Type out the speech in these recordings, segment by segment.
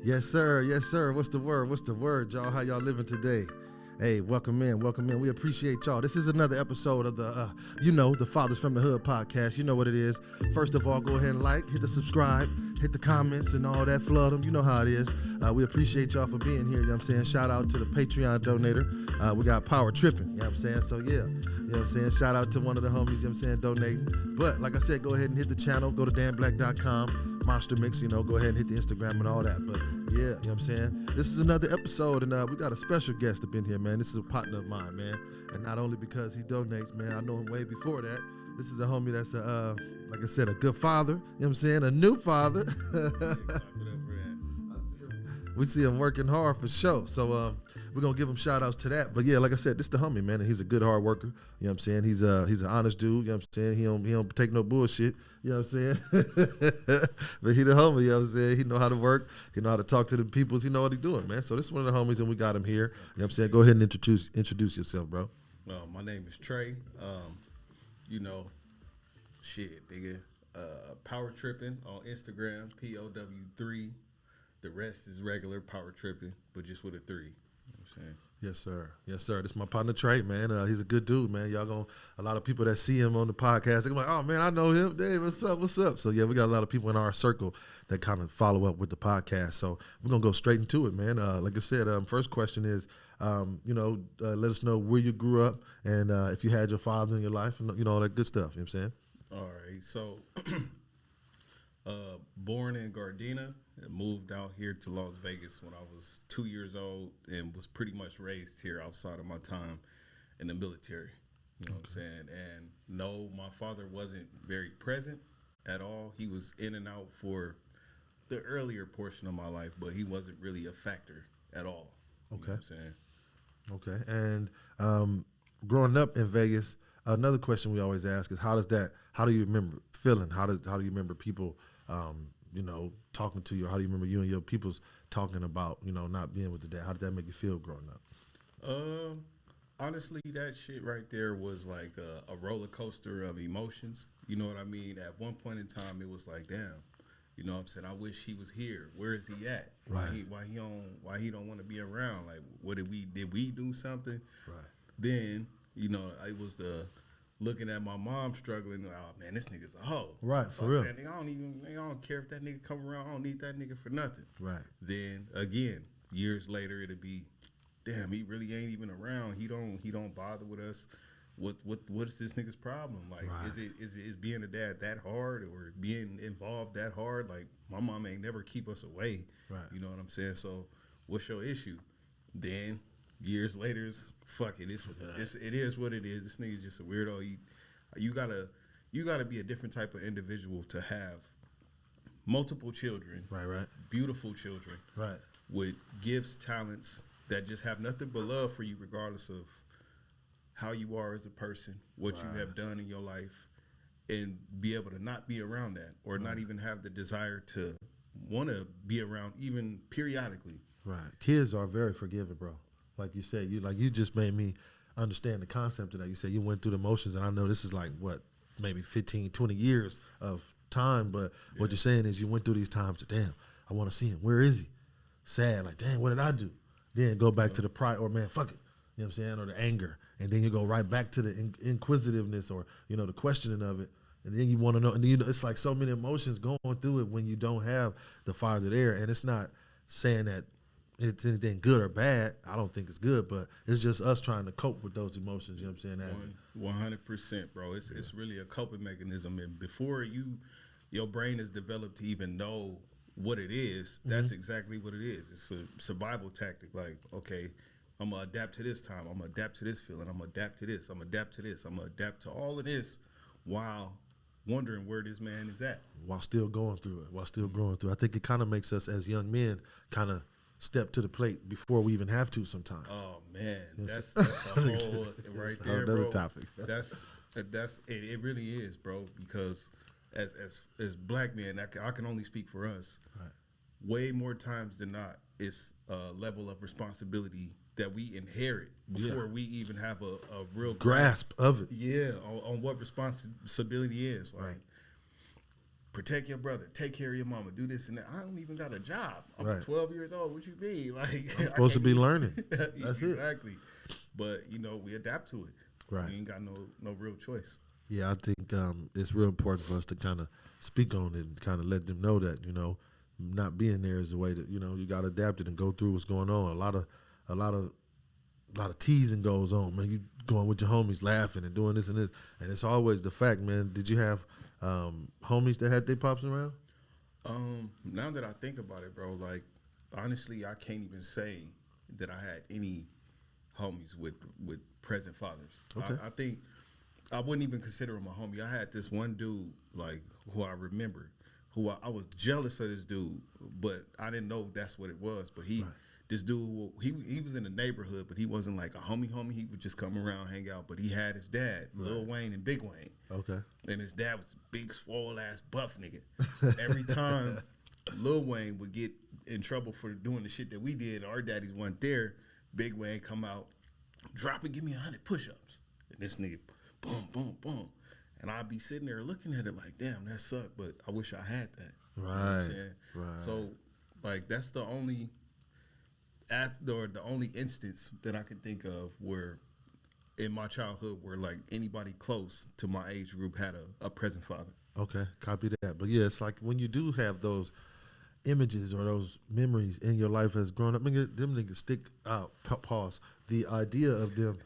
Yes, sir. Yes, sir. What's the word? What's the word, y'all? How y'all living today? Hey, welcome in. Welcome in. We appreciate y'all. This is another episode of the, the Fathers from the Hood podcast. You know what it is. First of all, go ahead and hit the subscribe, hit the comments and all that. Flood them. You know how it is. We appreciate y'all for being here. You know what I'm saying? Shout out to the Patreon donator. We got Power Tripping. You know what I'm saying? So, yeah. You know what I'm saying? Shout out to one of the homies, you know what I'm saying, donating. But, like I said, go ahead and hit the channel. Go to danblack.com. Monster Mix, go ahead and hit the Instagram and all that. But, yeah, you know what I'm saying? This is another episode, and we got a special guest up in here, man. This is a partner of mine, man. And not only because he donates, man, I know him way before that. This is a homie that's, like I said, a good father. You know what I'm saying? A new father. We see him working hard for sure. So we're going to give him shout outs to that. But yeah, like I said, this the homie, man. And he's a good hard worker. You know what I'm saying? He's an honest dude. You know what I'm saying? He don't take no bullshit. You know what I'm saying? But he the homie, you know what I'm saying? He know how to work. He know how to talk to the peoples. He know what he doing, man. So this is one of the homies and we got him here. You know what I'm saying? Go ahead and introduce yourself, bro. Well, my name is Trae. Nigga. Power Tripping on Instagram, POW3. The rest is regular Power Tripping, but just with a 3. You know what I'm saying? Yes, sir. Yes, sir. This is my partner Trae, man. He's a good dude, man. A lot of people that see him on the podcast, they're like, oh, man, I know him. Dave, what's up? What's up? So, yeah, we got a lot of people in our circle that kind of follow up with the podcast. So we're going to go straight into it, man. Like I said, first question is, let us know where you grew up and if you had your father in your life and, all that good stuff. You know what I'm saying? All right. So, born in Gardena. Moved out here to Las Vegas when I was 2 years old and was pretty much raised here outside of my time in the military. You know what I'm saying? And no, my father wasn't very present at all. He was in and out for the earlier portion of my life, but he wasn't really a factor at all. Okay. You know what I'm saying? Okay. And growing up in Vegas, another question we always ask is how do you remember feeling? How do you remember people talking to you? How do you remember you and your peoples talking about, not being with the dad? How did that make you feel growing up? Honestly, that shit right there was like a roller coaster of emotions. You know what I mean? At one point in time, it was like, damn, you know what I'm saying? I wish he was here. Where is he at? Right. Why he don't want to be around? Like, what did we do something? Right. Then, it was the looking at my mom struggling. Oh man, this nigga's a hoe. Right, for real. Man, I don't care if that nigga come around. I don't need that nigga for nothing. Right. Then again, years later, it'll be, damn, he really ain't even around. He don't bother with us. What is this nigga's problem? Like, right. is being a dad that hard or being involved that hard? Like, my mom ain't never keep us away. Right. You know what I'm saying? So, what's your issue? Then years later, fuck it. It is what it is. This nigga's just a weirdo. You gotta be a different type of individual to have multiple children. Right. Beautiful children. Right. With gifts, talents that just have nothing but love for you, regardless of how you are as a person, what you have done in your life, and be able to not be around that or not even have the desire to want to be around even periodically. Right. Kids are very forgiving, bro. Like you said, you just made me understand the concept of that. You said you went through the motions, and I know this is like, maybe 15, 20 years of time, but what you're saying is you went through these times of, damn, I want to see him. Where is he? Sad, like, damn, what did I do? Then go back to the pride, or man, fuck it. You know what I'm saying? Or the anger. And then you go right back to the inquisitiveness or, the questioning of it. And then you want to know. And it's like so many emotions going through it when you don't have the father there. And it's not saying that it's anything good or bad. I don't think it's good, but it's just us trying to cope with those emotions. You know what I'm saying? 100%, bro. It's really a coping mechanism. And before your brain is developed to even know what it is, that's exactly what it is. It's a survival tactic. Like, okay, I'm going to adapt to this time. I'm going to adapt to this feeling. I'm going to adapt to this. I'm going to adapt to this. I'm going to adapt to all of this while wondering where this man is at. While still going through it, while still growing through it. I think it kind of makes us as young men kind of step to the plate before we even have to sometimes. Oh, man. That's a whole right there, bro. Another topic. That's it really is, bro, because as black men, I can only speak for us. Right. Way more times than not, it's a level of responsibility that we inherit before we even have a real grasp of it. Yeah, on what responsibility is. Like, protect your brother, take care of your mama, do this and that. I don't even got a job. I'm Right. 12 years old. What you mean? Like I'm supposed to be learning. That's exactly. it. Exactly. But you know, we adapt to it. Right. We ain't got no real choice. Yeah, I think it's real important for us to kind of speak on it and kind of let them know that, you know, not being there is the way that, you know, you got to adapt it and go through what's going on. A lot of teasing goes on, man. You going with your homies laughing and doing this and this, and it's always the fact, man. Did you have homies that had their pops around? Now that I think about it, bro, like honestly, I can't even say that I had any homies with present fathers. Okay. I think I wouldn't even consider him a homie. I had this one dude, like, who I remember, who I was jealous of this dude, but I didn't know that's what it was. But this dude, he was in the neighborhood, but he wasn't like a homie. He would just come around, hang out. But he had his dad, Lil Wayne and Big Wayne. Okay. And his dad was a big, swole-ass buff nigga. Every time Lil Wayne would get in trouble for doing the shit that we did, our daddies weren't there, Big Wayne come out, drop it, give me 100 push-ups. And this nigga, boom, boom, boom. And I'd be sitting there looking at it like, damn, that sucked, but I wish I had that. Right. You know what I'm saying? Right. So, like, that's the only instance that I can think of where in my childhood where like anybody close to my age group had a present father. Okay, copy that. But yeah, it's like when you do have those images or those memories in your life as growing up, them niggas stick out. Pause. The idea of them,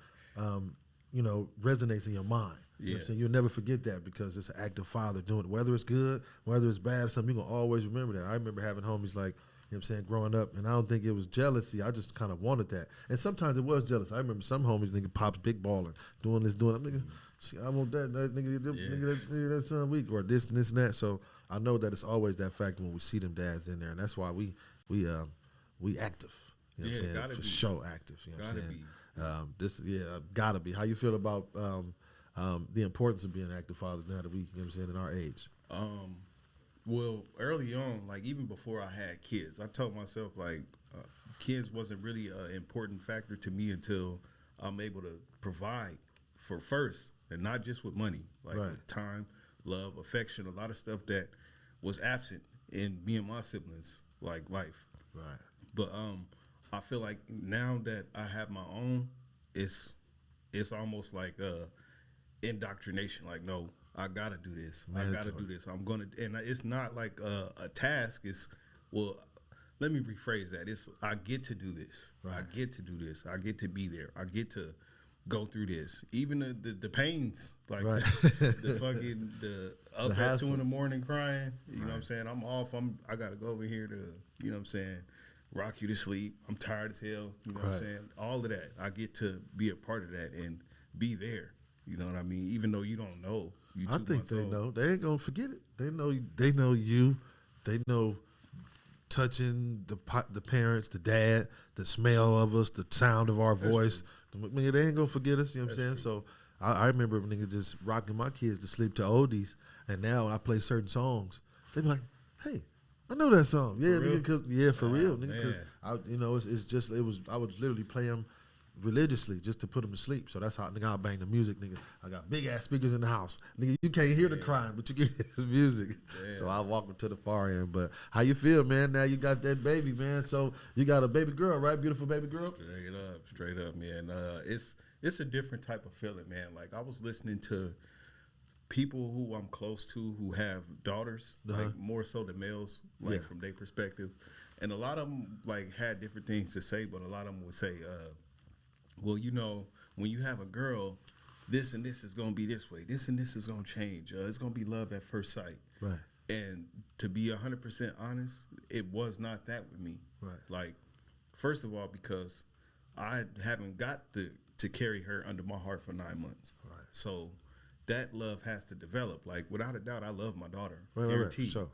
you know, resonates in your mind. You know what I'm saying? You'll never forget that because it's an active father doing it. Whether it's good, whether it's bad or something, you're going to always remember that. I remember having homies like, you know what I'm saying, growing up, and I don't think it was jealousy. I just kind of wanted that. And sometimes it was jealous. I remember some homies, nigga, pops big balling, doing this, doing that. Nigga, shit, I want that nigga, that son weak, or this and this and that. So I know that it's always that factor when we see them dads in there, and that's why we active. You know what I'm saying? For sure active. You know what I'm saying? Gotta be. How you feel about the importance of being active fathers now that we, you know what I'm saying, in our age? Well, early on, like even before I had kids, I told myself like kids wasn't really an important factor to me until I'm able to provide for first, and not just with money, like with time, love, affection, a lot of stuff that was absent in me and my siblings, like life. Right. But I feel like now that I have my own, it's almost like indoctrination. Like, no, I gotta do this. Mandatory. I gotta do this. I'm gonna, and it's not like a task. It's, well, let me rephrase that. It's, I get to do this. Right. I get to do this. I get to be there. I get to go through this. Even the pains, like the up at 2 a.m. crying. You know what I'm saying? I'm off. I gotta go over here to, you know what I'm saying, rock you to sleep. I'm tired as hell. You know what I'm saying? All of that. I get to be a part of that and be there. You know what I mean? Even though you don't know. I think they know. They ain't gonna forget it. They know you. They know touching the parents, the dad, the smell of us, the sound of our voice. They ain't gonna forget us. You know what I'm saying? True. So I remember when niggas just rocking my kids to sleep to oldies, and now when I play certain songs, they be like, "Hey, I know that song." Yeah, nigga, for real, nigga. Because I would literally play them religiously just to put them to sleep. So that's how, nigga, I bang the music, nigga. I got big ass speakers in the house, nigga. You can't hear the crying, but you can hear his music. So I walk them to the far end. But how you feel, man? Now you got that baby, man. So you got a baby girl, right? Beautiful baby girl. Straight up, man. It's a different type of feeling, man. Like I was listening to people who I'm close to who have daughters, like more so the males, like from their perspective, and a lot of them like had different things to say, but a lot of them would say, well, you know, when you have a girl, this and this is going to be this way. This and this is going to change. It's going to be love at first sight. Right. And to be 100% honest, it was not that with me. Right. Like, first of all, because I haven't got to carry her under my heart for 9 months. Right. So that love has to develop. Like, without a doubt, I love my daughter. Guaranteed. Right, sure.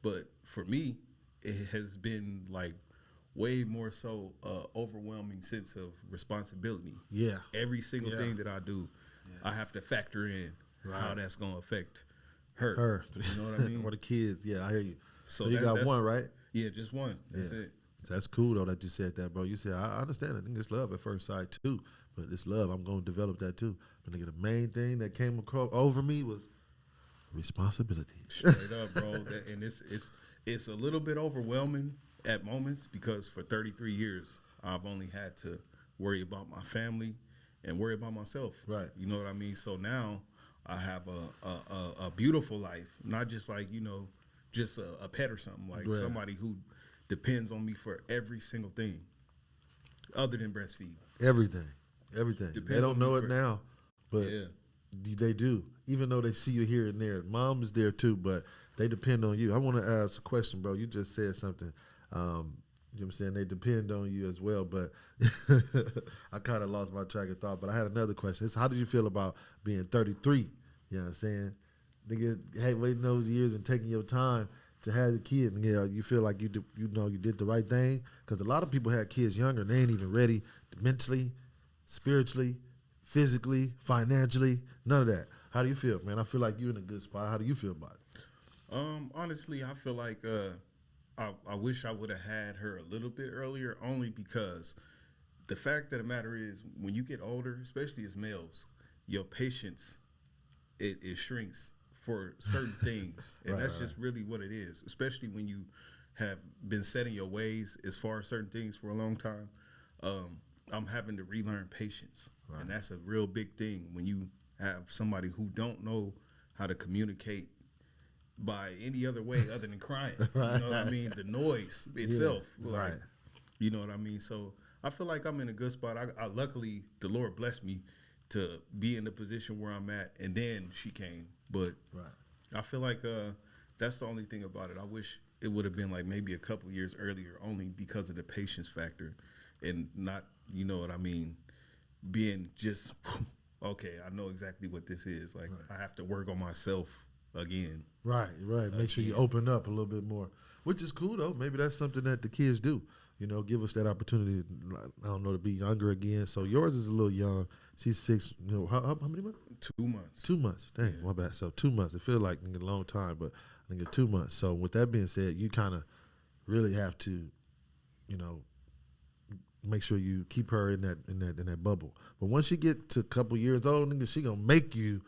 But for me, it has been like, way more so overwhelming sense of responsibility. Yeah. Every single thing that I do, I have to factor in how that's going to affect her. You know what I mean? Or the kids. Yeah, I hear you. So you that's got one, right? Yeah, just one. That's it. That's cool, though, that you said that, bro. You said, I understand. I think it's love at first sight, too. But it's love. I'm going to develop that, too. But, nigga, the main thing that came over me was Responsibility. Straight up, bro. And it's a little bit overwhelming at moments because for 33 years I've only had to worry about my family and worry about myself. Right. You know what I mean? So now I have a beautiful life, not just like, just a pet or something, like somebody who depends on me for every single thing other than breastfeed. Everything. Depends They don't on know me it now, but they do. Even though they see you here and there. Mom is there too, but they depend on you. I want to ask a question, bro. You just said something. You know what I'm saying? They depend on you as well, but I kind of lost my track of thought. But I had another question. How did you feel about being 33? You know what I'm saying? Nigga, hey, waiting those years and taking your time to have a kid. And, you feel like you did the right thing? Because a lot of people had kids younger and they ain't even ready mentally, spiritually, physically, financially, none of that. How do you feel, man? I feel like you're in a good spot. How do you feel about it? Honestly, I feel like I wish I would have had her a little bit earlier, only because the fact of the matter is when you get older, especially as males, your patience, it shrinks for certain things. And that's just really what it is, especially when you have been set in your ways as far as certain things for a long time. I'm having to relearn patience. Right. And that's a real big thing when you have somebody who don't know how to communicate by any other way other than crying. Right. You know what I mean? The noise itself. Yeah. Like, you know what I mean? So I feel like I'm in a good spot. I luckily, the Lord blessed me to be in the position where I'm at, and then she came. But I feel like that's the only thing about it. I wish it would have been like maybe a couple years earlier, only because of the patience factor and not, you know what I mean, being just, okay, I know exactly what this is. Like, I have to work on myself again. Right. Make sure you open up a little bit more, which is cool, though. Maybe that's something that the kids do. Give us that opportunity, I don't know, to be younger again. So yours is a little young. She's 6, how many months? 2 months. 2 months. Dang, my bad. So 2 months. It feels like a long time, but I think 2 months. So with that being said, you kind of really have to, make sure you keep her in that bubble. But once she get to a couple years old, nigga, she gonna make you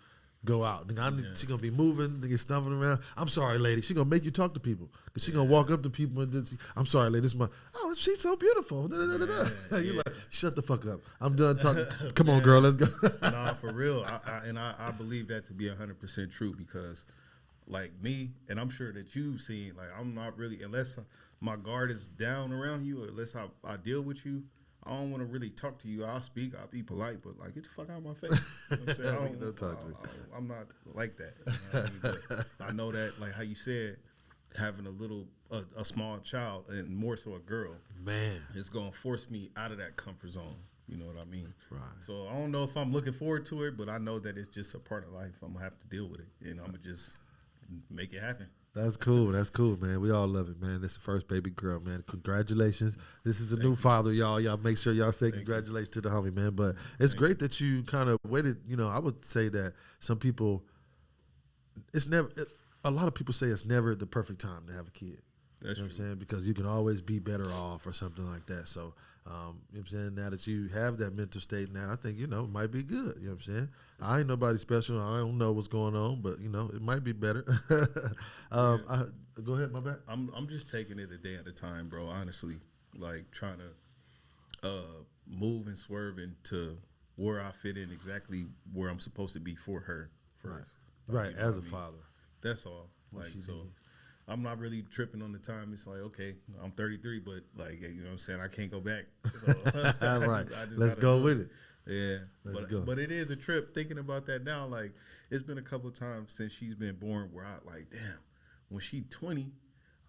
go out. Nigga, she gonna be moving, nigga, stumbling around. I'm sorry, lady. She gonna make you talk to people. Cause she gonna walk up to people and just, I'm sorry, lady. This is she's so beautiful. You like, shut the fuck up. I'm done talking. Come on, girl, let's go. Nah, for real. I believe that to be 100% true because, like me, and I'm sure that you've seen, like I'm not really, unless my guard is down around you, or unless I deal with you, I don't want to really talk to you. I'll speak, I'll be polite, but like, get the fuck out of my face. You know what I'm saying? I'm not like that. You know what I mean? But I know that, like how you said, having a small child and more so a girl, man, it's gonna force me out of that comfort zone. You know what I mean? Right. So I don't know if I'm looking forward to it, but I know that it's just a part of life. I'm gonna have to deal with it, and I'm gonna just make it happen. That's cool, man. We all love it, man. This is the first baby girl, man. Congratulations. This is a new father, y'all. Y'all make sure y'all say congratulations to the homie, man. But it's great that you kind of waited. I would say that some people, a lot of people say it's never the perfect time to have a kid. That's true. What I'm saying? Because you can always be better off or something like that. So, you know what I'm saying? Now that you have that mental state now, I think, it might be good. You know what I'm saying? I ain't nobody special. I don't know what's going on, but, it might be better. Go ahead, my bad. I'm just taking it a day at a time, bro, honestly. Like, trying to move and swerve into where I fit in exactly where I'm supposed to be for her first. Right, as a father. That's all. Like, so I'm not really tripping on the time. It's like, okay, I'm 33, but like, you know what I'm saying? I can't go back. So right. Let's go with it. Yeah. Let's go. But it is a trip thinking about that now. Like, it's been a couple of times since she's been born where I like, damn, when she 20,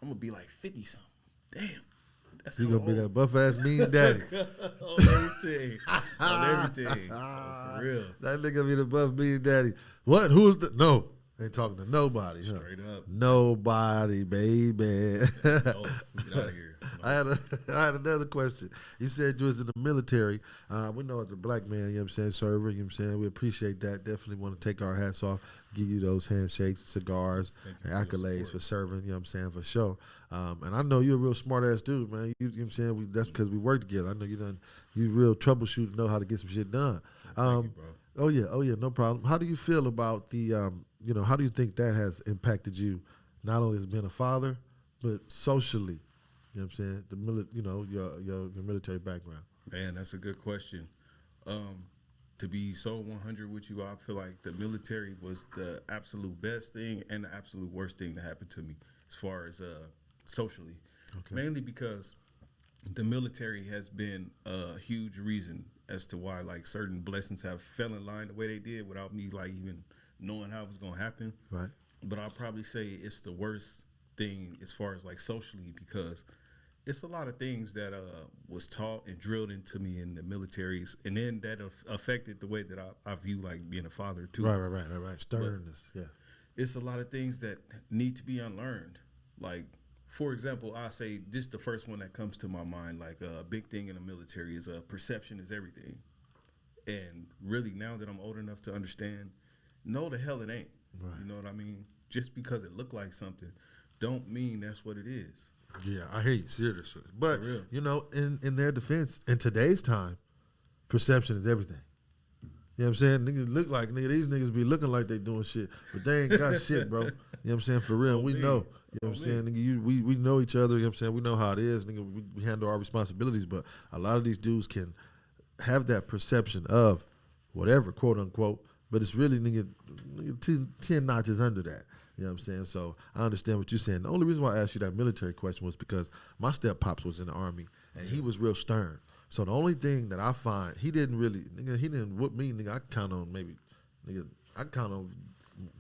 I'm going to be like 50 something. Damn. That's you gonna be that buff ass mean daddy. On everything. On everything. For real. That nigga be the buff mean daddy. What? Who's the no? Ain't talking to nobody. Straight up. Nobody, baby. Get out of here. I had another question. You said you was in the military. We know as a black man, you know what I'm saying, server, you know what I'm saying. We appreciate that. Definitely want to take our hats off, give you those handshakes, cigars, and accolades for serving, you know what I'm saying, for sure. And I know you're a real smart ass dude, man. You know what I'm saying? That's because we work together. I know you real troubleshooter, know how to get some shit done. Thank you, bro. Oh yeah, no problem. How do you feel about the how do you think that has impacted you, not only as being a father, but socially? You know what I'm saying? Your military background. Man, that's a good question. To be so 100 with you, I feel like the military was the absolute best thing and the absolute worst thing that happened to me as far as socially. Okay. Mainly because the military has been a huge reason as to why like certain blessings have fell in line the way they did without me like even knowing how it was gonna happen. Right. But I'll probably say it's the worst thing as far as like socially, because it's a lot of things that was taught and drilled into me in the militaries, and then that affected the way that I view like being a father too. Right. Sternness, yeah. It's a lot of things that need to be unlearned. Like, for example, I say just the first one that comes to my mind, like a big thing in the military is perception is everything. And really now that I'm old enough to understand, no, the hell it ain't. Right. You know what I mean? Just because it look like something don't mean that's what it is. Yeah, I hear you, seriously. But, in their defense, in today's time, perception is everything. You know what I'm saying? Niggas look like, these niggas be looking like they doing shit, but they ain't got shit, bro. You know what I'm saying? For real, we know. You know what I'm saying? Nigga, we know each other, you know what I'm saying? We know how it is. Nigga, we handle our responsibilities, but a lot of these dudes can have that perception of whatever, quote unquote, but it's really, nigga 10 notches under that. You know what I'm saying? So I understand what you're saying. The only reason why I asked you that military question was because my step-pops was in the Army, and he was real stern. So the only thing that I find, he didn't whoop me, nigga. I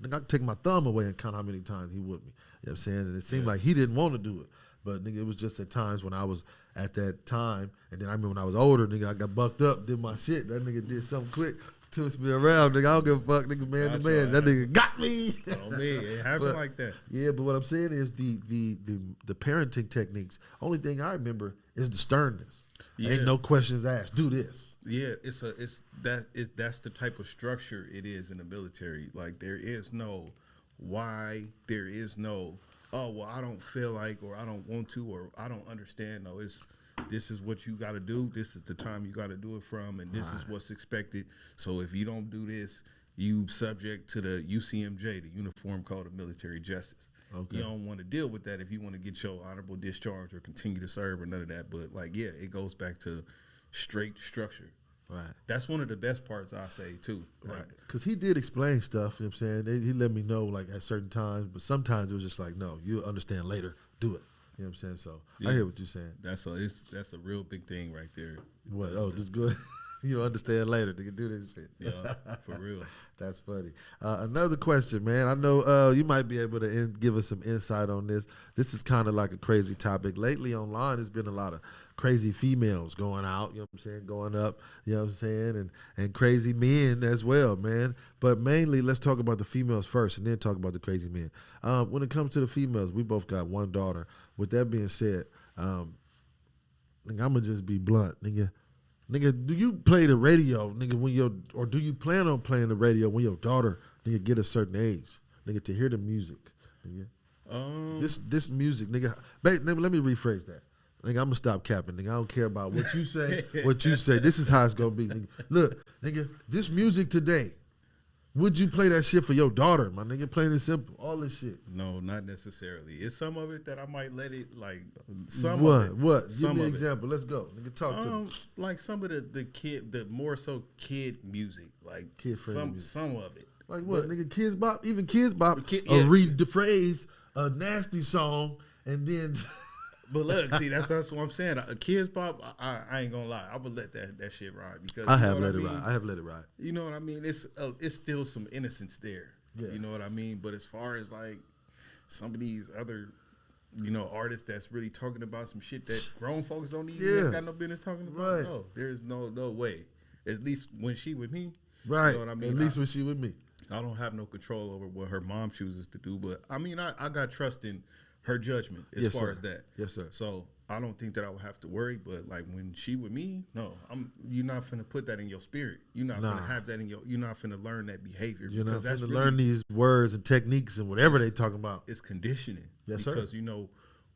could take my thumb away and count how many times he whooped me. You know what I'm saying? And it seemed like he didn't want to do it. But, nigga, it was just at times when I was at that time, and then I remember when I was older, nigga, I got bucked up, did my shit. That nigga did something quick. Twist me around, nigga. I don't give a fuck, nigga, man to man. That nigga got me. Oh, man, it happened like that. Yeah, but what I'm saying is the parenting techniques. Only thing I remember is the sternness. Yeah. Ain't no questions asked. Do this. Yeah, that's the type of structure it is in the military. Like there is no why. There is no I don't feel like, or I don't want to, or I don't understand. No, this is what you got to do. This is the time you got to do it from, and this is what's expected. So if you don't do this, you subject to the UCMJ, the Uniform Code of Military Justice. Okay. You don't want to deal with that if you want to get your honorable discharge or continue to serve or none of that. But it goes back to straight structure. Right. That's one of the best parts I say too. Right. Because he did explain stuff. You know what I'm saying? He let me know like at certain times, but sometimes it was just like, no, you'll understand later. Do it. You know what I'm saying? So I hear what you're saying. That's a real big thing right there. What? Oh, just good. You'll understand later. They can do this shit. Yeah, for real. That's funny. Another question, man. I know you might be able to give us some insight on this. This is kind of like a crazy topic. Lately online, there's been a lot of crazy females going out, you know what I'm saying, going up, you know what I'm saying, and crazy men as well, man. But mainly, let's talk about the females first and then talk about the crazy men. When it comes to the females, we both got one daughter. With that being said, I'm going to just be blunt, nigga. Nigga, do you play the radio, nigga, or do you plan on playing the radio when your daughter, nigga, get a certain age, nigga, to hear the music, nigga? This music, nigga, let me rephrase that. Nigga, I'm gonna stop capping, nigga. I don't care about what you say, This is how it's gonna be, nigga. Look, nigga, this music today, would you play that shit for your daughter, my nigga? Plain and simple, all this shit. No, not necessarily. It's some of it that I might let it, like, What? Give me an example. Let's go. Nigga, talk to me. Like some of the more so kid music, like kid-friendly music. Some of it. Like what, nigga? Kids Bop? Even Kids Bop read the phrase, a nasty song, and then... But look, see, that's what I'm saying. Kids Pop, I ain't gonna lie, I would let that shit ride because I have let it ride. I have let it ride. You know what I mean? It's still some innocence there. Yeah. You know what I mean? But as far as like some of these other, artists that's really talking about some shit that grown folks don't even got no business talking about. Right. No, there's no way. At least when she with me. Right. You know what I mean? At least when she with me. I don't have no control over what her mom chooses to do, but I mean, I got trust in her judgment as far as that. Yes, sir. So I don't think that I would have to worry, but like when she with me, no, you're not finna put that in your spirit. You're not finna have that you're not finna learn that behavior. You're not finna learn these words and techniques and whatever they talking about. It's conditioning. Yes, sir. Because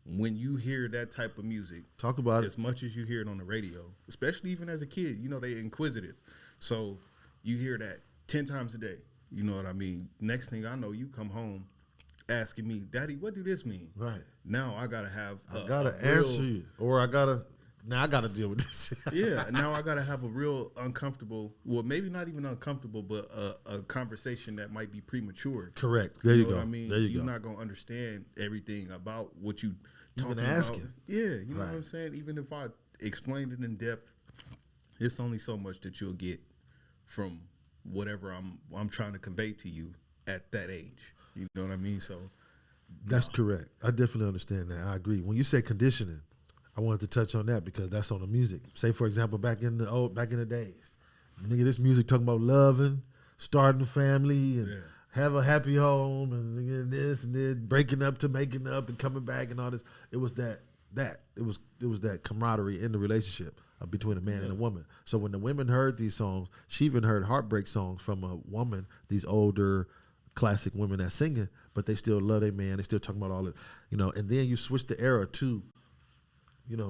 when you hear that type of music, talk about as much as you hear it on the radio, especially even as a kid, they inquisitive. So you hear that 10 times a day. You know what I mean? Next thing I know, you come home asking me, Daddy, what do this mean? Right. Now I gotta have I gotta answer you, or I gotta deal with this. Yeah, now I gotta have a real uncomfortable, well, maybe not even uncomfortable, but a conversation that might be premature. Correct. There you know go. What I mean, there you you're go. not gonna understand everything about what you talking been asking. about. Yeah, you know what I'm saying. Even if I explained it in depth, it's only so much that you'll get from whatever I'm trying to convey to you at that age. You know what I mean? So that's correct. I definitely understand that. I agree. When you say conditioning, I wanted to touch on that because that's on the music. Say, for example, back in the days, nigga, this music talking about loving, starting a family, and have a happy home, and nigga, this and this, breaking up to making up and coming back and all this. It was that it was that camaraderie in the relationship between a man and a woman. So when the women heard these songs, she even heard heartbreak songs from a woman, these older classic women that singing, but they still love their man. They still talking about all it, and then you switch the era to,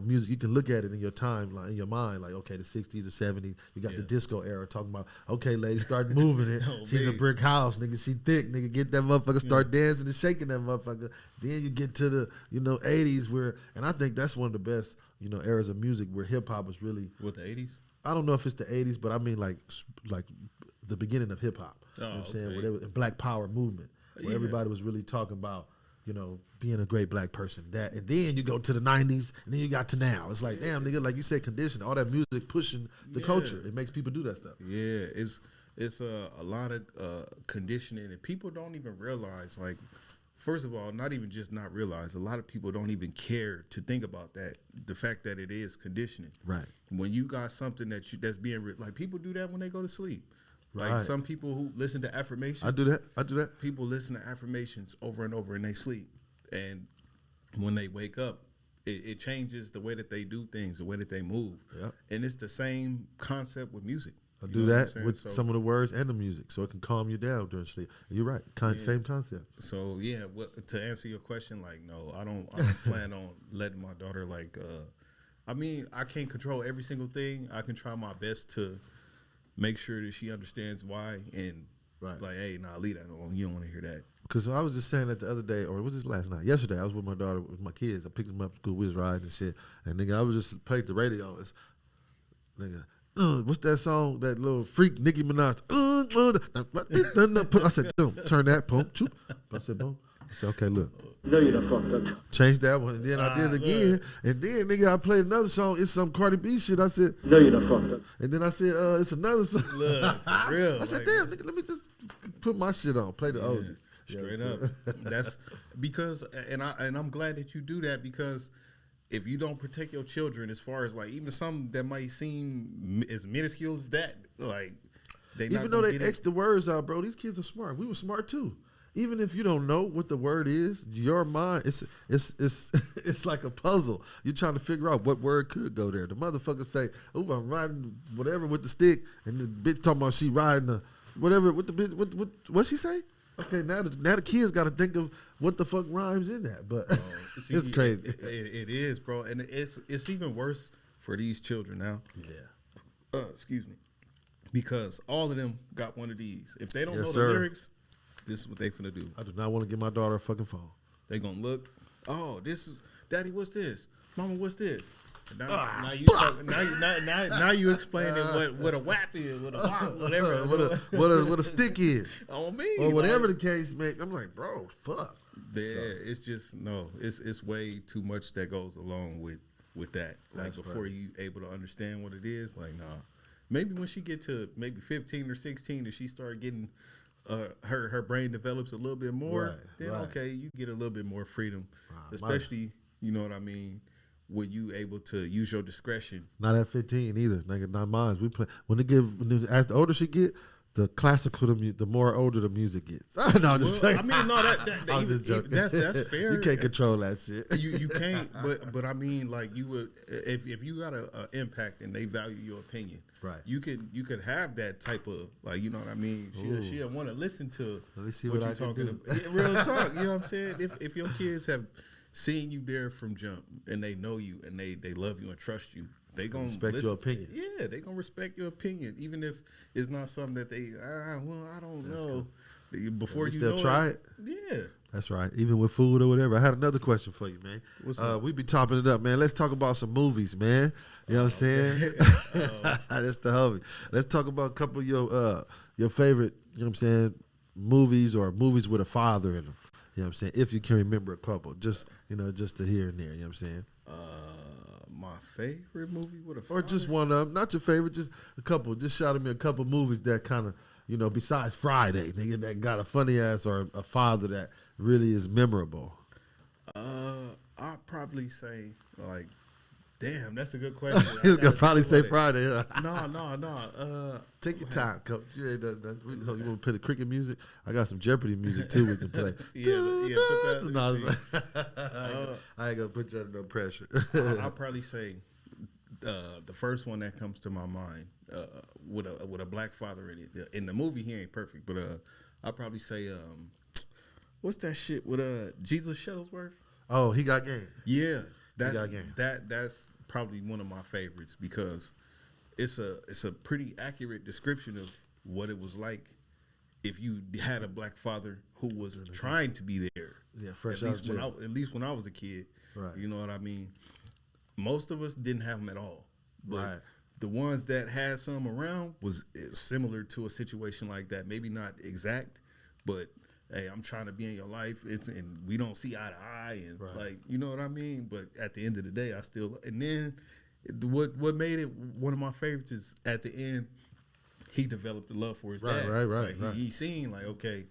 music. You can look at it in your time, like in your mind, like, okay, the 60s or 70s, you got the disco era talking about, okay, ladies, start moving it. She's a brick house, nigga, she thick, nigga, get that motherfucker, start dancing and shaking that motherfucker. Then you get to the, 80s where, and I think that's one of the best, eras of music where hip hop was really. What, the 80s? I don't know if it's the 80s, but I mean like the beginning of hip hop. Oh, you know what I'm saying? Where they were, Black Power movement, where everybody was really talking about, being a great black person. That, and then you go to the 90s, and then you got to now. It's like, damn, nigga, like you said, condition, all that music pushing the culture. It makes people do that stuff. Yeah, it's a lot of conditioning, and people don't even realize, like, first of all, not even just not realize, a lot of people don't even care to think about that, the fact that it is conditioning. Right. When you got something that's being, like, people do that when they go to sleep. Right. Like some people who listen to affirmations. I do that. People listen to affirmations over and over in their sleep. And when they wake up, it changes the way that they do things, the way that they move. Yep. And it's the same concept with music. I do that with some of the words and the music, so it can calm you down during sleep. You're right. Same concept. So, yeah, to answer your question, like, no, I don't plan on letting my daughter, like, I mean, I can't control every single thing. I can try my best to make sure that she understands why, and like, hey, nah, leave that alone. You don't want to hear that. Because I was just saying that the other day, or was this last night? Yesterday, I was with my daughter, with my kids. I picked them up from school. We was riding and shit. And, nigga, I was just played the radio. It's, nigga, what's that song, that little freak Nicki Minaj? I said, turn that, boom. I said, boom. I said, okay, look. No, you're not fucked up. Changed that one, and then I did it again. And then, nigga, I played another song. It's some Cardi B shit. I said, no, you're not fucked up. And then I said, it's another song. Look, for real. I said, damn, nigga, let me just put my shit on. Play the oldies. Straight up. That's because, and I'm glad that you do that, because if you don't protect your children, as far as, like, even some that might seem as minuscule as that, like, even though they X the words out, bro, these kids are smart. We were smart too. Even if you don't know what the word is, your mind, it's like a puzzle. You're trying to figure out what word could go there. The motherfucker say, "Oh, I'm riding whatever with the stick," and the bitch talking about she riding the whatever with the bitch. What she say? Okay, now the kids got to think of what the fuck rhymes in that. But see, it's crazy. It is, bro, and it's even worse for these children now. Yeah. Excuse me, because all of them got one of these. If they don't know sir. the lyrics, this is what they finna do. I do not want to give my daughter a fucking phone. They gonna look. Oh, this is Daddy. What's this? Mama, what's this? Now you explaining what a whap is, what a bop, whatever, what a stick is. On me, or whatever the case, man. I'm like, bro, fuck. It's just it's way too much that goes along with that. Like, before you able to understand what it is, like, nah. Maybe when she get to maybe 15 or 16, and she start getting. Her brain develops a little bit more, then okay, you get a little bit more freedom, especially, you know what I mean, when you able to use your discretion. Not at 15 either, nigga. Not mine. We play as the older she get, the classical the more older the music gets. No, I'm just saying. I mean, no, I'm just joking. That's fair. You can't control that shit. You can't, but I mean, like, you would if you got a impact and they value your opinion. Right. You could have that type of, like, you know what I mean? She'll want to listen to Let me see what what you're I can talking do. about. Real talk, you know what I'm saying? If your kids have seen you there from jump, and they know you, and they love you and trust you, they gonna respect your opinion. Yeah, they gonna respect your opinion, even if it's not something that they. Well, I don't know. Before you know try it. Yeah, that's right. Even with food or whatever. I had another question for you, man. What's up? We be topping it up, man. Let's talk about some movies, man. You know what I'm saying? That's the hobby. Let's talk about a couple of your favorite, you know what I'm saying, movies or movies with a father in them. You know what I'm saying? If you can remember a couple, just to here and there. You know what I'm saying? My favorite movie with a father? Or just one of them. Not your favorite, just a couple. Just shout at me a couple movies that kind of, besides Friday, nigga, that got a funny ass or a father that really is memorable. I'll probably say, like, damn, that's a good question. He's gonna probably say Friday. Huh? No. Take your time, coach. You ain't done that. You want to play the cricket music? I got some Jeopardy music too. We can play. Put that. No, I ain't gonna put you under no pressure. I'll probably say the first one that comes to my mind with a black father in it. In the movie, he ain't perfect, but I'll probably say what's that shit with Jesus Shuttlesworth? Oh, He Got Game. Yeah, that's probably one of my favorites because it's a pretty accurate description of what it was like if you had a black father who was trying to be there. Yeah, fresh at out least of jail. at least when I was a kid. Right. You know what I mean? Most of us didn't have them at all. But right. The ones that had some around was similar to a situation like that. Maybe not exact, but hey, I'm trying to be in your life. And we don't see eye to eye, and right. like, you know what I mean. But at the end of the day, I still. And then what made it one of my favorites is at the end, he developed a love for his dad. Right. He seen like, okay,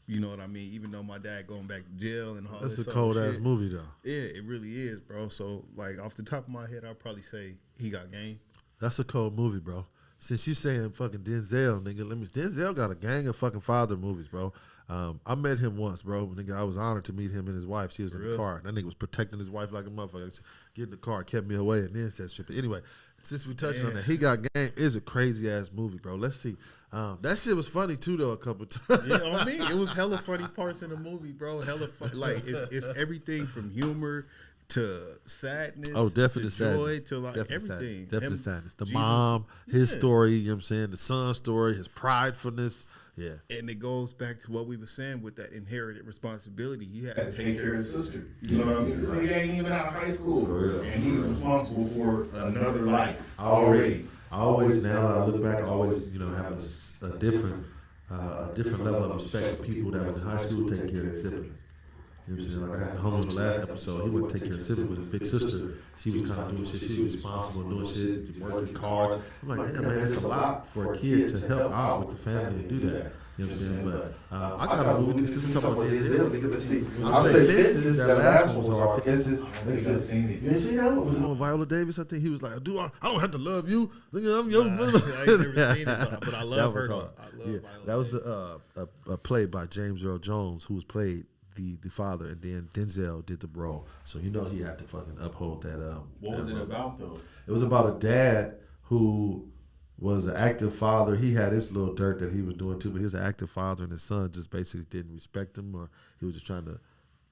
you know what I mean. Even though my dad going back to jail and all that's this a cold ass shit, movie though. Yeah, it really is, bro. So like off the top of my head, I'll probably say He Got Game. That's a cold movie, bro. Since you saying fucking Denzel, nigga, Denzel got a gang of fucking father movies, bro. I met him once, bro. Nigga, I was honored to meet him and his wife. She was in the car. That nigga was protecting his wife like a motherfucker. Get in the car, kept me away, and then said shit. But anyway, since we touched on that, He Got Game is a crazy ass movie, bro. Let's see. That shit was funny too, though. A couple times. Yeah, on me, it was hella funny parts in the movie, bro. Hella like it's everything from humor to sadness. Oh, definitely to joy sadness. to like definitely everything. Sadness. Definitely sadness. The Jesus, mom, his story. You know what I'm saying? The son's story, his pridefulness. Yeah. And it goes back to what we were saying with that inherited responsibility. He had to take care of his sister. You know what I mean? Because he ain't even out of high school. And he's responsible for another life already. I always, now that I look back, I always, have a different level of respect for people that was in high school taking care of their siblings. You know what I'm saying? Like I had the homie in the last episode, he wouldn't take care of siblings with his big sister. She was kind of doing shit. She was responsible, doing shit, working cars. I'm like, damn, man, it's a lot for a kid to help out with the family and do that. You know what I'm saying? But I got a movie, since we talking about Denzel, nigga, let's see. I'll say Fences, that last one was hard. Fences. You ain't seen that one? With Viola Davis, I think he was like, I don't have to love you. Nigga, I'm your mother. I ain't never seen it, but I love her. Though. I love Viola that was Davis. a play by James Earl Jones, who was played the father, and then Denzel did the role. So he had to fucking uphold that. What was it about though? It was about a dad who was an active father. He had his little dirt that he was doing too, but he was an active father, and his son just basically didn't respect him, or he was just trying to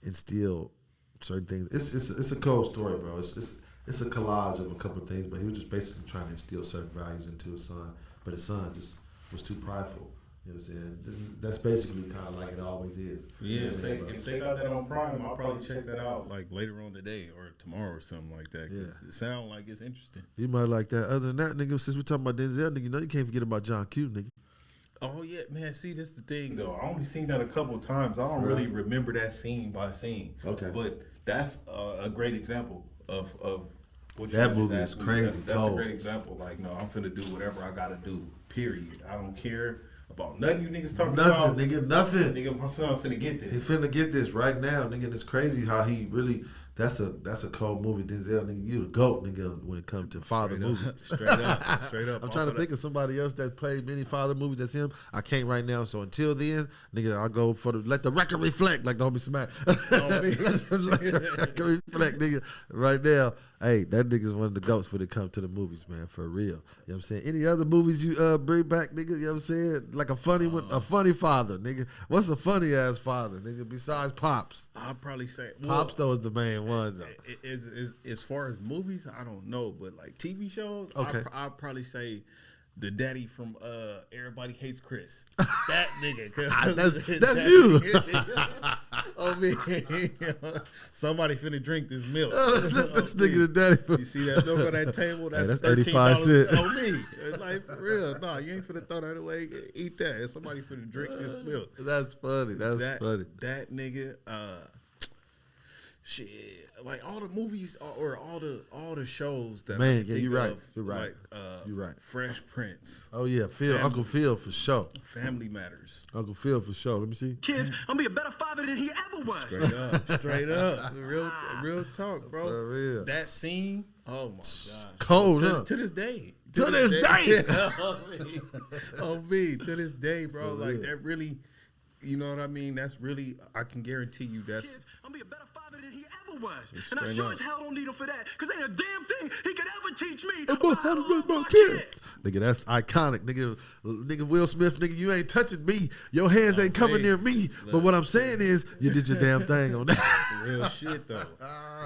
instill certain things. It's a cold story, bro. It's a collage of a couple of things, but he was just basically trying to instill certain values into his son, but his son just was too prideful. You know what I'm saying? That's basically kind of like it always is. Yeah, if they got that on Prime, I'll probably check that out like later on today or tomorrow or something like that. Cause it sounds like it's interesting. You might like that. Other than that, nigga, since we're talking about Denzel, nigga, you can't forget about John Q, nigga. Oh yeah, man. See, this is the thing though. I only seen that a couple of times. I don't really remember that scene by scene. Okay, but that's a great example of what that movie is crazy. That's a great example. Like, no, I'm finna do whatever I gotta do. Period. I don't care about nothing you niggas talking about. Nothing. Nigga, my son finna get this. He finna get this right now, nigga. And it's crazy how he really. That's a cold movie, Denzel. Nigga, you the GOAT, nigga, when it comes to father movies. Straight up. I'm trying to think of somebody else that played many father movies as him. I can't right now. So until then, nigga, I'll go for let the record reflect, like the homie Smack. Let the record reflect, nigga. Right now, hey, that nigga's one of the GOATs when it comes to the movies, man, for real. You know what I'm saying? Any other movies you bring back, nigga? You know what I'm saying? Like a funny one, a funny father, nigga. What's a funny ass father, nigga? Besides Pops, I'll probably say Pops though is the main one. one. As far as movies, I don't know, but like TV shows, Okay. I'd probably say the daddy from Everybody Hates Chris. That nigga. That's you. Oh man, somebody finna drink this milk. This nigga the daddy. You see that milk on that table? That's Hey, that's 85 $13 cents. on me. It's like for real. No, you ain't finna throw that away. Eat that. And somebody finna drink this milk. That's funny. That's funny. That nigga. Shit, like all the movies or all the shows that Man, I can think you're right. of, You're right. Like, You're right. Fresh Prince, Oh yeah, Uncle Phil for sure. Family Matters. Uncle Phil for sure. Let me see. Kids, I'm gonna be a better father than he ever was. Straight up, real talk, bro. For real. That scene, oh my gosh, Cold, huh? to this day. To this day. Oh me, to this day, bro. For Like real. that really, you know what I mean? That's really, I can guarantee you that's. Kids, I'm gonna be a better father than he ever was. It's And I straight sure up. as hell don't need him for that, because ain't a damn thing he could ever teach me About about how to love my kids. Nigga, that's iconic. Nigga Will Smith, nigga, you ain't touching me. Your hands ain't coming near me. But what I'm saying is, you did your damn thing on that. Real shit though.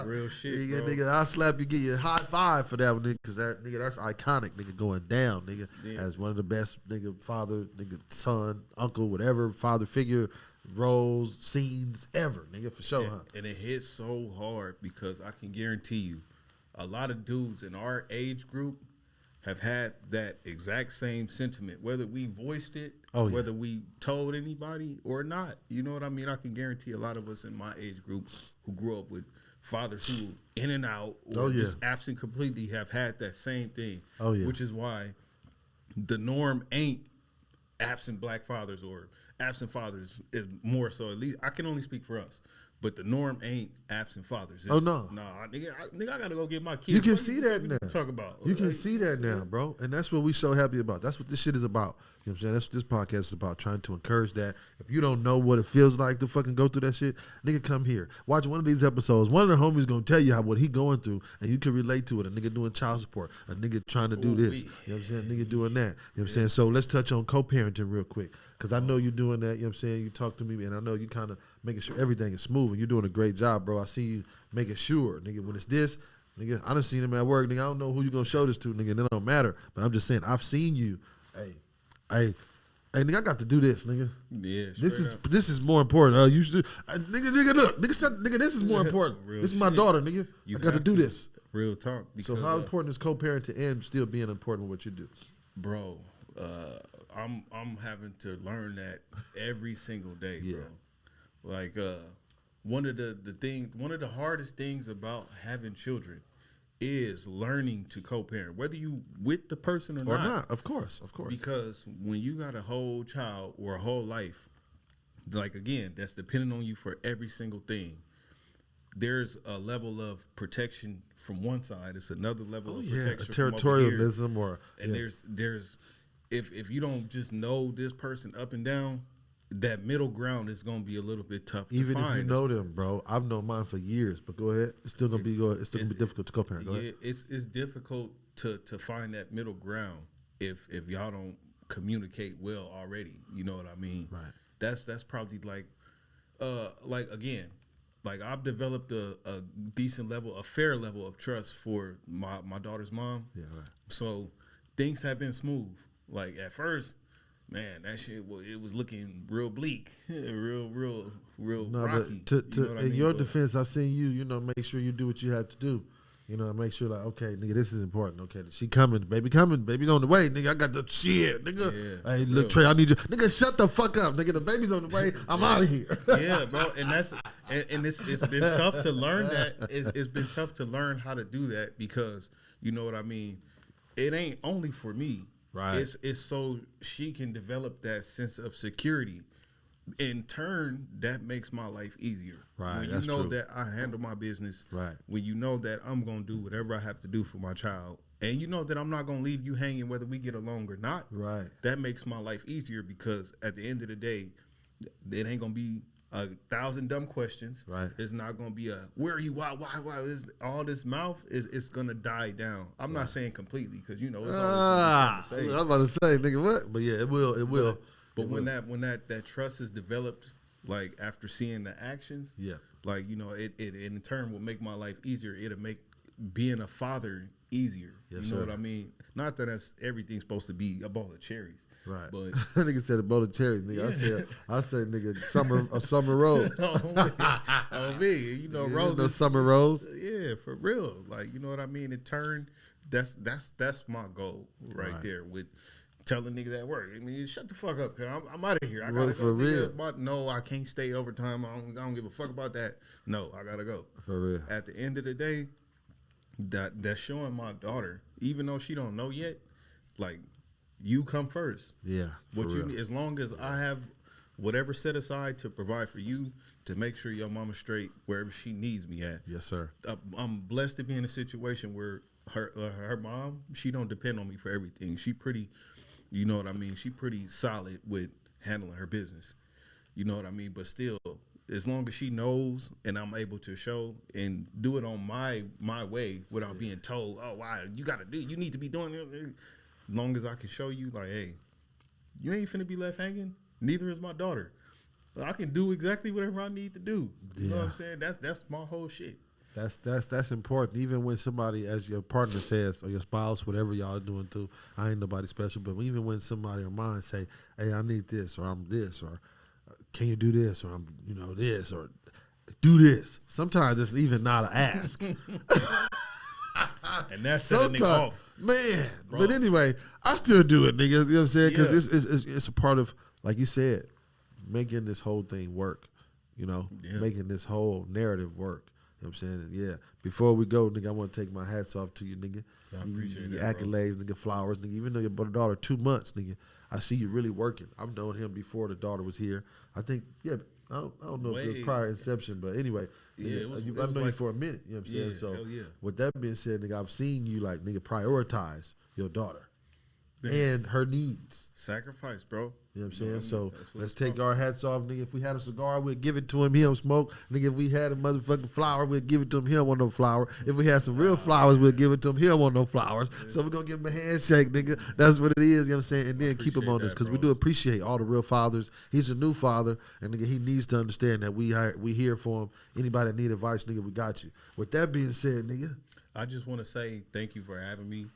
Real shit, Nigga, bro. nigga, I'll slap you, give you a high five for that one, nigga, because that nigga, that's iconic, nigga, going down, nigga, Yeah. as one of the best, nigga, father, nigga, son, uncle, whatever, father figure roles, scenes ever, nigga, for sure, huh? And it hits so hard because I can guarantee you, a lot of dudes in our age group have had that exact same sentiment, whether we voiced it, Oh, yeah. whether we told anybody or not. You know what I mean? I can guarantee a lot of us in my age group who grew up with fathers who in and out or Oh, yeah. just absent completely have had that same thing. Oh, yeah. Which is why the norm ain't absent black fathers or absent fathers is more so, at least I can only speak for us. But the norm ain't absent fathers. It's, Oh, no. Nigga, I gotta go get my kids. You can What see you that now. talk about. You can Like, see that now, bro. And that's what we so happy about. That's what this shit is about. You know what I'm saying? That's what this podcast is about, trying to encourage that. If you don't know what it feels like to fucking go through that shit, nigga, come here. Watch one of these episodes. One of the homies gonna tell you what he going through, and you can relate to it. A nigga doing child support. A nigga trying to do this. You know what I'm saying? Nigga doing that. You know what I'm saying? So let's touch on co-parenting real quick. Because I know you're doing that. You know what I'm saying? You talk to me, and I know you kind of making sure everything is smooth, and you're doing a great job, bro. I see you making sure, nigga, when it's this, nigga, I done seen him at work, nigga. I don't know who you gonna show this to, nigga. And it don't matter. But I'm just saying, I've seen you. Hey, nigga, I got to do this, nigga. Yeah, This is more important. You should, nigga, look, nigga, this is more important. Real This is my shit. daughter, nigga. You I got to have do this. Real talk. So Because, how important is co-parenting and still being important with what you do? bro? I'm having to learn that every single day, Yeah. bro. Like one of the hardest things about having children is learning to co-parent, whether you with the person or Or not? Of course. Because when you got a whole child or a whole life, like again, that's depending on you for every single thing. There's a level of protection from one side. It's another level of protection from over here. territorialism or And there's if you don't just know this person up and down, that middle ground is gonna be a little bit tough even to find. if you know them, bro. I've known mine for years, but go ahead. It's still gonna be difficult to co-parent. Go ahead. It's difficult to find that middle ground if y'all don't communicate well already. You know what I mean? Right. That's probably like again, like I've developed a decent level, a fair level of trust for my daughter's mom. Yeah, right. So things have been smooth. Like at first, man, that shit it was looking real bleak, real No, rocky. but You know what I in mean? your But- defense, I've seen you, make sure you do what you have to do. Make sure like, okay, nigga, this is important. Okay, she coming, baby's on the way, nigga. I got the shit, nigga. Yeah, Hey, look, Trae, I need you, nigga. Shut the fuck up, nigga. The baby's on the way. I'm out of here. Yeah, bro, and it's been tough to learn that. It's been tough to learn how to do that because you know what I mean. It ain't only for me, Right. It's so she can develop that sense of security. In turn, that makes my life easier. Right, When you that's know true. that I handle my business. Right. When you know that I'm gonna do whatever I have to do for my child, and you know that I'm not gonna leave you hanging whether we get along or not. Right. That makes my life easier because at the end of the day, it ain't gonna be 1,000 dumb questions. Right. It's not gonna be where are you? Why? All this mouth it's gonna die down. I'm not saying completely because it's always I was something to say. about to say, nigga, what? But yeah, it will. But when that trust is developed like after seeing the actions, like, you know, it in turn will make my life easier. It'll make being a father easier. Yes, you know sir. what I mean? Not that everything's supposed to be a bowl of cherries. Right. But nigga said a bowl of cherries, nigga. I said nigga a summer rose. oh me, you know, roses. No summer rose. Yeah, for real. Like, you know what I mean? In turn, that's my goal right there with telling niggas at work. I mean, shut the fuck up, cause I'm out of here. I gotta for go. real. No, I can't stay overtime. I don't give a fuck about that. No, I gotta go. For real. At the end of the day, that's showing my daughter, even though she don't know yet, like, you come first. Yeah. What you need, as long as I have whatever set aside to provide for you, to make sure your mama's straight wherever she needs me at. Yes, sir. I'm blessed to be in a situation where her mom, she don't depend on me for everything. She pretty, you know what I mean? She pretty solid with handling her business. You know what I mean? But still, as long as she knows and I'm able to show and do it on my way without being told, oh, wow, you need to be doing it. As long as I can show you, like, hey, you ain't finna be left hanging. Neither is my daughter. I can do exactly whatever I need to do. You know what I'm saying? That's my whole shit. That's important. Even when somebody, as your partner says, or your spouse, whatever y'all are doing too, I ain't nobody special, but even when somebody or mine say, hey, I need this, or I'm this, or can you do this, or I'm, you know, this, or do this. Sometimes it's even not an ask. And that's setting it off. Man. Bro. But anyway, I still do it, nigga. You know what I'm saying? Because it's a part of, like you said, making this whole thing work. You know, making this whole narrative work. You know what I'm saying? And yeah. Before we go, nigga, I want to take my hats off to you, nigga. I appreciate your that, accolades, nigga, flowers, nigga. Even though your daughter 2 months, nigga, I see you really working. I've known him before the daughter was here. I think, I don't know if it was prior inception, but anyway, nigga, I know you for a minute. You know what I'm saying? So with that being said, nigga, I've seen you, like, nigga, prioritize your daughter and her needs. Sacrifice, bro. You know what I'm saying? So let's take our hats off, nigga. If we had a cigar, we'd give it to him. He don't smoke. Nigga, if we had a motherfucking flower, we'd give it to him. He don't want no flower. If we had some real flowers, we'd give it to him. He don't want no flowers. So we're going to give him a handshake, nigga. That's what it is, you know what I'm saying? And then keep him on this, because we do appreciate all the real fathers. He's a new father, and nigga, he needs to understand that we here for him. Anybody that need advice, nigga, we got you. With that being said, nigga, I just want to say thank you for having me.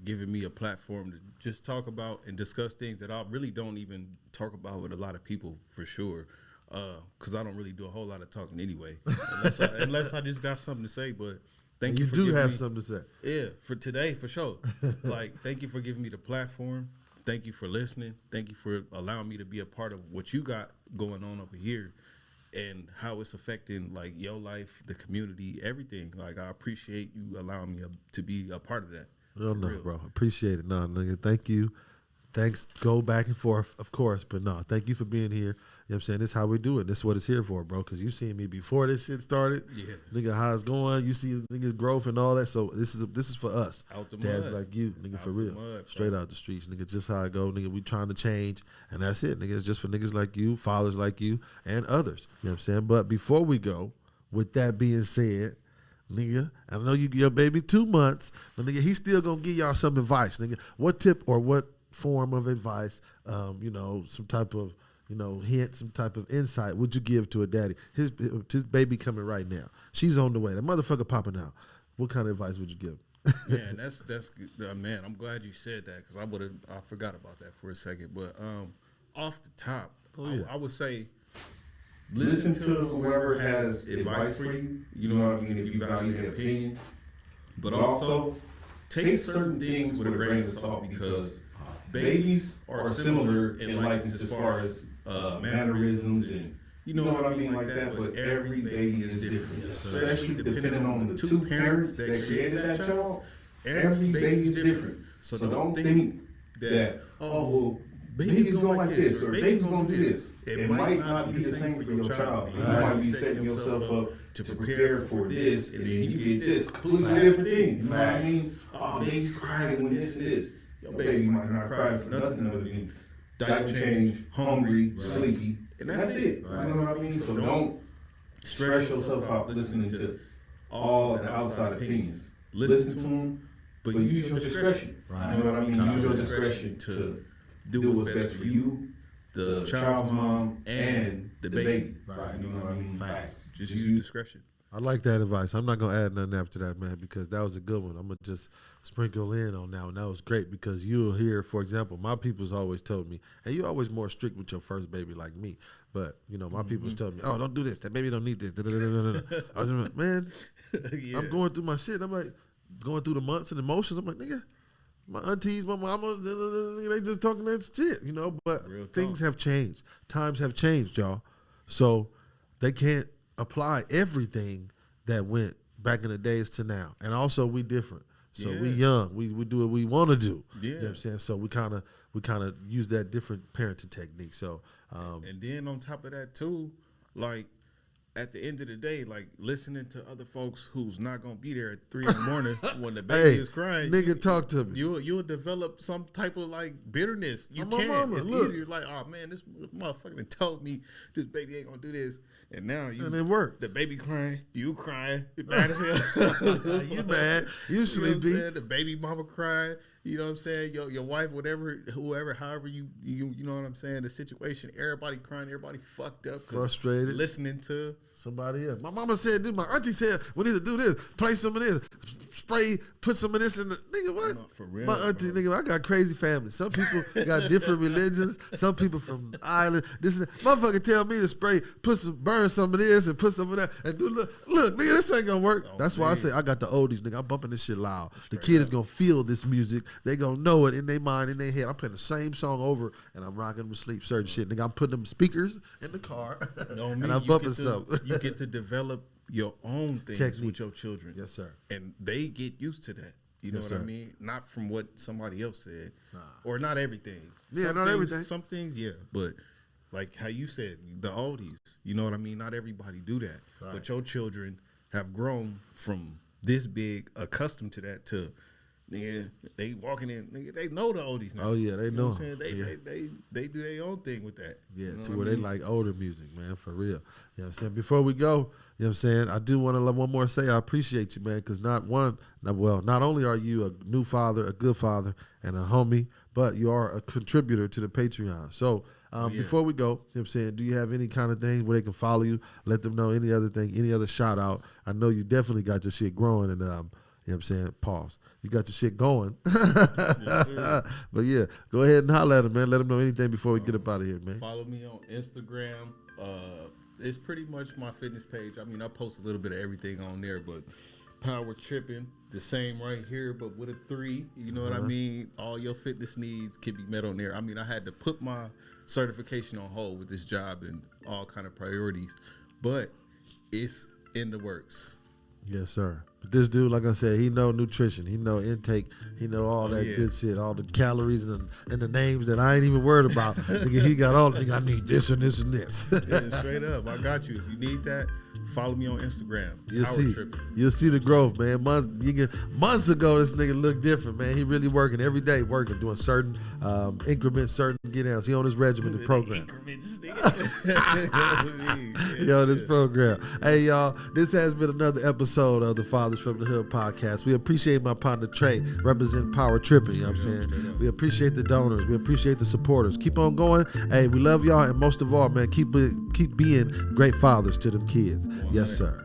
Giving me a platform to just talk about and discuss things that I really don't even talk about with a lot of people, for sure, because I don't really do a whole lot of talking anyway, unless I just got something to say. But thank you for do have me, something to say. Yeah, for today, for sure. Like, thank you for giving me the platform. Thank you for listening. Thank you for allowing me to be a part of what you got going on over here and how it's affecting, like, your life, the community, everything. Like, I appreciate you allowing me to be a part of that. No, bro. Appreciate it. No, nigga. Thank you. Thanks. Go back and forth, of course. But no, thank you for being here. You know what I'm saying? This is how we do it. This is what it's here for, bro. Because you seen me before this shit started. Yeah. Nigga, how it's going. You see niggas' growth and all that. So this is for us. Out the dads mud. like you, nigga, out for real. Mud, straight out the streets, nigga. Just how I go, nigga. We trying to change. And that's it, nigga. It's just for niggas like you, fathers like you, and others. You know what I'm saying? But before we go, with that being said, nigga, I know you your baby 2 months, but nigga, he's still gonna give y'all some advice, nigga. What tip or what form of advice, you know, some type of, you know, hint, some type of insight would you give to a daddy? His baby coming right now. She's on the way. The motherfucker popping out. What kind of advice would you give? Man, that's man. I'm glad you said that, because I forgot about that for a second. But off the top, I would say, listen to whoever has advice for you. You know what I mean? If you value their opinion. But also, take certain things with a grain of salt, because babies are similar in likeness as far as mannerisms and, you know what I mean, like that. But every baby is different, especially depending on the two parents that created that child. Every baby is different. So don't think that, well, baby's going like this, or baby's going to do this. It might not be the same for your child. You might be setting yourself up to prepare for this, and then you get this completely different thing. You know what I mean? Oh, baby's crying when this and this. Your baby might not cry for nothing other than diaper change, hungry, sleepy, and that's it. You know what I mean? So don't stress yourself out listening to all the outside opinions. Listen to them, but use your discretion. You know what I mean? Use your discretion to do what's best for you the child's mom and the baby. Right. You know what I mean? Facts. Just use discretion. I like that advice. I'm not gonna add nothing after that, man, because that was a good one. I'm gonna just sprinkle in on that one. That was great because you'll hear, for example, my people's always told me, and you're always more strict with your first baby like me. But you know, my people's told me, oh, don't do this. That baby don't need this. I was like, man, Yeah. I'm going through my shit. I'm like going through the months and emotions. I'm like, nigga, my aunties, my mama, they just talking that shit, you know. But Real talk. things have changed. Times have changed, y'all. So they can't apply everything that went back in the days to now. And also we different. So we young. We do what we want to do. Yeah. You know what I'm saying? So we kind of use that different parenting technique. So And then on top of that too, like at the end of the day, like listening to other folks who's not gonna be there at 3 in when the baby is crying. nigga, talk to me. You'll develop some type of like bitterness. You My can't. mama, It's look. easier. Like, oh man, this motherfucker done told me this baby ain't gonna do this, and now you And it worked. the baby crying, you crying, you mad as hell. You mad. You You know what I'm sleepy. saying? The baby mama crying. You know what I'm saying? Your wife, whoever, however you know what I'm saying. The situation, everybody crying, everybody fucked up, 'cause Frustrated. listening to. Somebody else. My mama said, dude, my auntie said, we need to do this. Play some of this. Spray, put some of this in the. Nigga, what? No, for real, my auntie, bro. nigga, I got crazy families. Some people got different religions. Some people from island. This and that. Motherfucker tell me to spray, burn some of this and put some of that. And do look, nigga, this ain't gonna work. Oh, That's why I man. say I got the oldies, nigga. I'm bumping this shit loud. The kid is gonna feel this music. They gonna know it in their mind, in their head. I'm playing the same song over and I'm rocking them to sleep. Certain shit, nigga. I'm putting them speakers in the car No, and me, I'm you bumping get to- something. You get to develop your own things Technique. with your children. Yes, sir. And they get used to that. You know Yes, what I sir. mean? Not from what somebody else said. Or not everything. Yeah, Some not things- everything. Some things, yeah. But like how you said, the oldies, you know what I mean? Not everybody do that. Right. But your children have grown from this big, accustomed to that, to nigga, they walking in, nigga, they know the oldies now. Oh, yeah, they You know what I'm 'em. saying? Yeah. They do their own thing with that. Yeah, You know to what where I they mean? like older music, man, for real. You know what I'm saying? Before we go, you know what I'm saying, I do want to let one more say I appreciate you, man, because not only are you a new father, a good father, and a homie, but you are a contributor to the Patreon. So before we go, you know what I'm saying, do you have any kind of thing where they can follow you, let them know any other thing, any other shout out? I know you definitely got your shit growing and you know what I'm saying? Pause. You got your shit going. But yeah, go ahead and holler at him, man. Let him know anything before we get up out of here, man. Follow me on Instagram. It's pretty much my fitness page. I mean, I post a little bit of everything on there, but Power Tripping, the same right here, but with a 3. You know what I mean? All your fitness needs can be met on there. I mean, I had to put my certification on hold with this job and all kind of priorities, but it's in the works. Yes, sir. But this dude, like I said, he know nutrition, he know intake, he know all that yeah. good shit, all the calories and the names that I ain't even worried about. Nigga, he got all. Nigga, I need this and this and this. Yeah, straight up, I got you. If you need that, follow me on Instagram. You'll Power see. Tripping. You'll see the growth, man. Months ago, this nigga looked different, man. He really working every day, doing certain increments, certain get downs. He on his regimented program. Increments, nigga. Yo, this program. Hey, y'all, this has been another episode of the Fathers from the Hood podcast. We appreciate my partner Trae, representing Power Tripping, you know what I'm saying? We appreciate the donors. We appreciate the supporters. Keep on going. Hey, we love y'all, and most of all, man, keep being great fathers to them kids. Yes, sir.